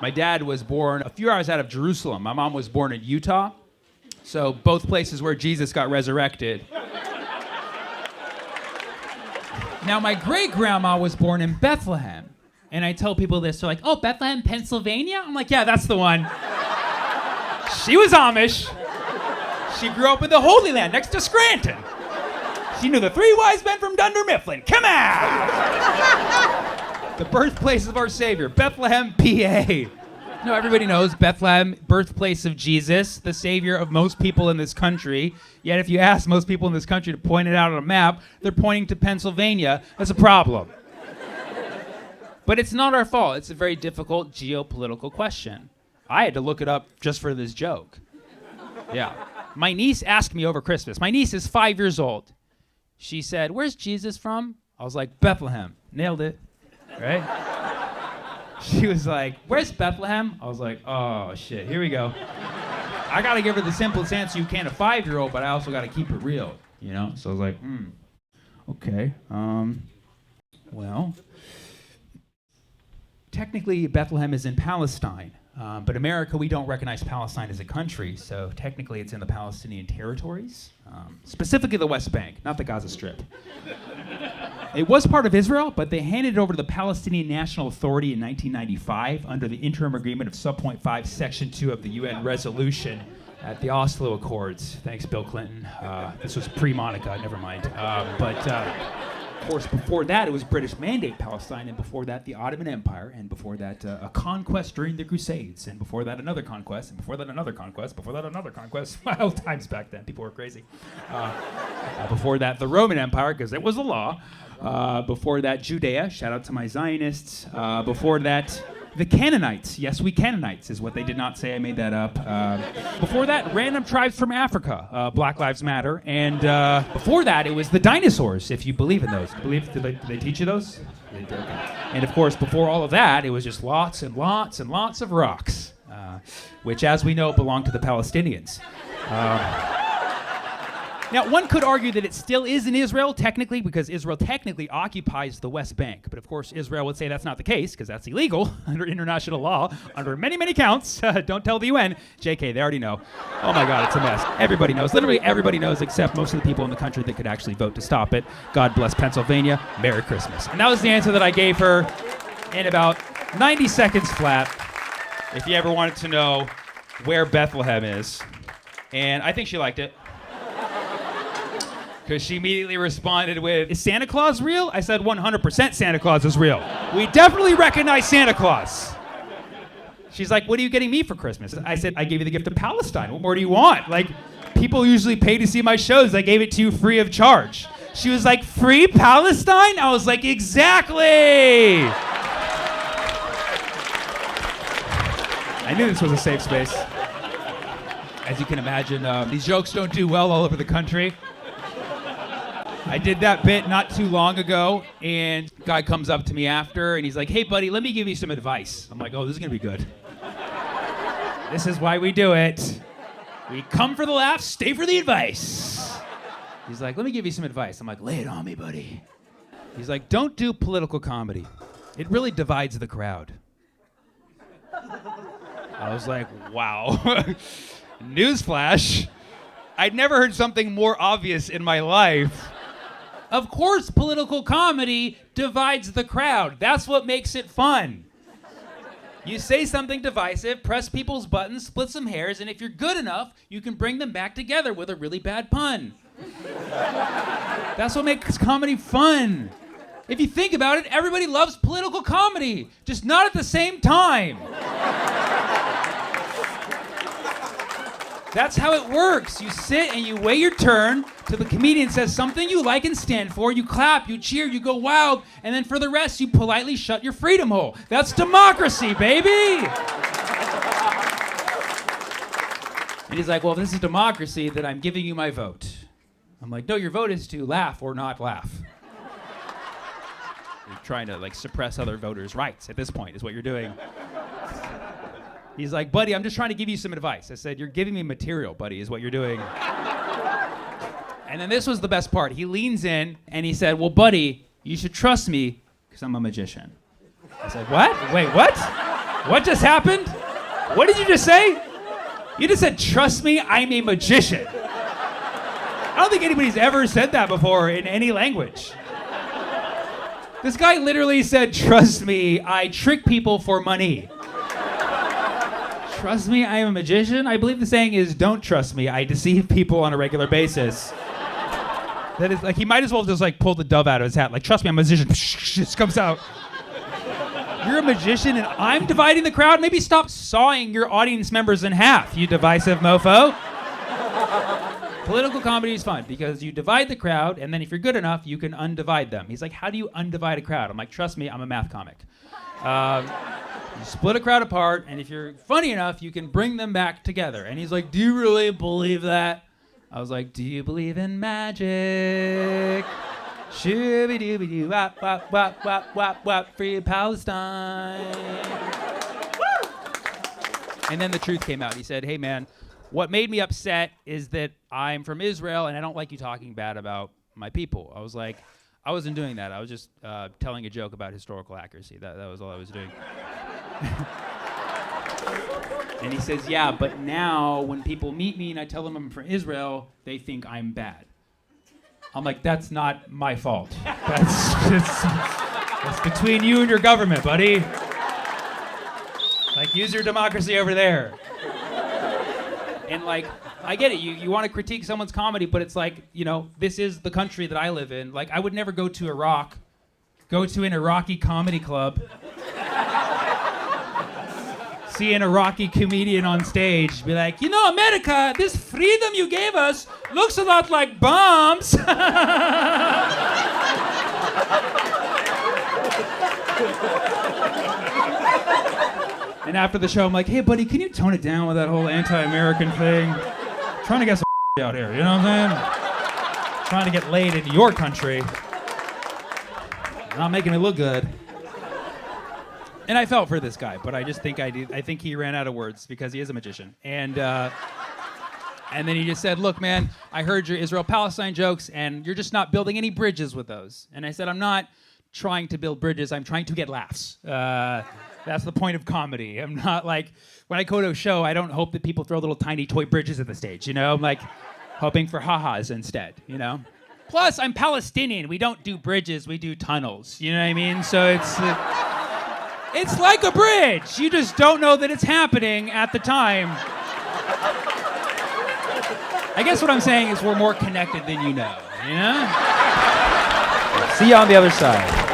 My dad was born a few hours out of Jerusalem. My mom was born in Utah. So both places where Jesus got resurrected. Now, my great-grandma was born in Bethlehem. And I tell people this, they're like, oh, Bethlehem, Pennsylvania? I'm like, yeah, that's the one. She was Amish. She grew up in the Holy Land next to Scranton. She knew the three wise men from Dunder Mifflin. Come on! The birthplace of our Savior, Bethlehem, PA. No, everybody knows Bethlehem, birthplace of Jesus, the Savior of most people in this country. Yet if you ask most people in this country to point it out on a map, they're pointing to Pennsylvania. That's a problem. But it's not our fault. It's a very difficult geopolitical question. I had to look it up just for this joke. Yeah. My niece asked me over Christmas. My niece is 5 years old. She said, where's Jesus from? I was like, Bethlehem. Nailed it. Right? She was like, where's Bethlehem? I was like, oh, shit. Here we go. I got to give her the simplest answer you can, a 5-year-old, but I also got to keep it real, you know? So I was like, okay. Well, technically, Bethlehem is in Palestine. But America, we don't recognize Palestine as a country, so technically it's in the Palestinian territories, specifically the West Bank, not the Gaza Strip. It was part of Israel, but they handed it over to the Palestinian National Authority in 1995 under the interim agreement of Subpoint 5, Section 2 of the UN resolution at the Oslo Accords. Thanks, Bill Clinton. This was pre-Monica, never mind. Of course, before that, it was British Mandate Palestine, and before that, the Ottoman Empire, and before that, a conquest during the Crusades, and before that, another conquest, and before that, another conquest, before that, another conquest. Wild times back then. People were crazy. Before that, the Roman Empire, because it was the law. Before that, Judea. Shout out to my Zionists. Before that, the Canaanites. Yes, we Canaanites is what they did not say. I made that up. Before that, random tribes from Africa. Black Lives Matter. And before that, it was the dinosaurs, if you believe in those. Did they teach you those? They did. And of course, before all of that, it was just lots and lots and lots of rocks, which, as we know, belong to the Palestinians. Now, one could argue that it still is in Israel, technically, because Israel technically occupies the West Bank. But of course, Israel would say that's not the case, because that's illegal under international law, under many, many counts. Don't tell the UN. JK, they already know. Oh my God, it's a mess. Everybody knows. Literally everybody knows, except most of the people in the country that could actually vote to stop it. God bless Pennsylvania. Merry Christmas. And that was the answer that I gave her in about 90 seconds flat, if you ever wanted to know where Bethlehem is. And I think she liked it. Because she immediately responded with, is Santa Claus real? I said 100% Santa Claus is real. We definitely recognize Santa Claus. She's like, what are you getting me for Christmas? I said, I gave you the gift of Palestine. What more do you want? Like, people usually pay to see my shows. I gave it to you free of charge. She was like, free Palestine? I was like, exactly. I knew this was a safe space. As you can imagine, these jokes don't do well all over the country. I did that bit not too long ago, and a guy comes up to me after, and he's like, hey, buddy, let me give you some advice. I'm like, oh, this is going to be good. This is why we do it. We come for the laughs, stay for the advice. He's like, let me give you some advice. I'm like, lay it on me, buddy. He's like, don't do political comedy. It really divides the crowd. I was like, wow. Newsflash. I'd never heard something more obvious in my life. Of course, political comedy divides the crowd. That's what makes it fun. You say something divisive, press people's buttons, split some hairs, and if you're good enough, you can bring them back together with a really bad pun. That's what makes comedy fun. If you think about it, everybody loves political comedy, just not at the same time. That's how it works. You sit and you wait your turn till the comedian says something you like and stand for. You clap, you cheer, you go wild, and then for the rest, you politely shut your freedom hole. That's democracy, baby! And he's like, well, if this is democracy, then I'm giving you my vote. I'm like, no, your vote is to laugh or not laugh. You're trying to, suppress other voters' rights at this point, is what you're doing. He's like, buddy, I'm just trying to give you some advice. I said, you're giving me material, buddy, is what you're doing. And then this was the best part. He leans in and he said, well, buddy, you should trust me because I'm a magician. I said, what? Wait, what? What just happened? What did you just say? You just said, trust me, I'm a magician. I don't think anybody's ever said that before in any language. This guy literally said, trust me, I trick people for money. Trust me, I am a magician? I believe the saying is, don't trust me, I deceive people on a regular basis. That is, like, he might as well just, like, pull the dove out of his hat. Like, trust me, I'm a magician. Just comes out. You're a magician and I'm dividing the crowd? Maybe stop sawing your audience members in half, you divisive mofo. Political comedy is fun because you divide the crowd, and then if you're good enough, you can undivide them. He's like, how do you undivide a crowd? I'm like, trust me, I'm a math comic. You split a crowd apart, and if you're funny enough, you can bring them back together. And he's like, do you really believe that? I was like, do you believe in magic? Shooby-dooby-doo, wap, wap, wap, wap, wap, wap, free Palestine. And then the truth came out. He said, hey, man, what made me upset is that I'm from Israel and I don't like you talking bad about my people. I was like, I wasn't doing that. I was just telling a joke about historical accuracy. That was all I was doing. And he says, yeah, but now when people meet me and I tell them I'm from Israel, they think I'm bad. I'm like, that's not my fault. That's between you and your government, buddy. Like, use your democracy over there. And like, I get it, you want to critique someone's comedy, but it's like, you know, this is the country that I live in. Like, I would never go to Iraq, go to an Iraqi comedy club, see an Iraqi comedian on stage, be like, you know, America, this freedom you gave us looks a lot like bombs. And after the show, I'm like, hey, buddy, can you tone it down with that whole anti-American thing? I'm trying to get some out here, you know what I'm saying? Trying to get laid in your country. Not making it look good. And I felt for this guy, but I just think I think he ran out of words because he is a magician. And then he just said, look, man, I heard your Israel-Palestine jokes, and you're just not building any bridges with those. And I said, I'm not trying to build bridges. I'm trying to get laughs. That's the point of comedy. I'm not like, when I go to a show, I don't hope that people throw little tiny toy bridges at the stage, you know? I'm like hoping for ha-has instead, you know? Plus, I'm Palestinian. We don't do bridges, we do tunnels. You know what I mean? So it's like a bridge. You just don't know that it's happening at the time. I guess what I'm saying is we're more connected than you know? See you on the other side.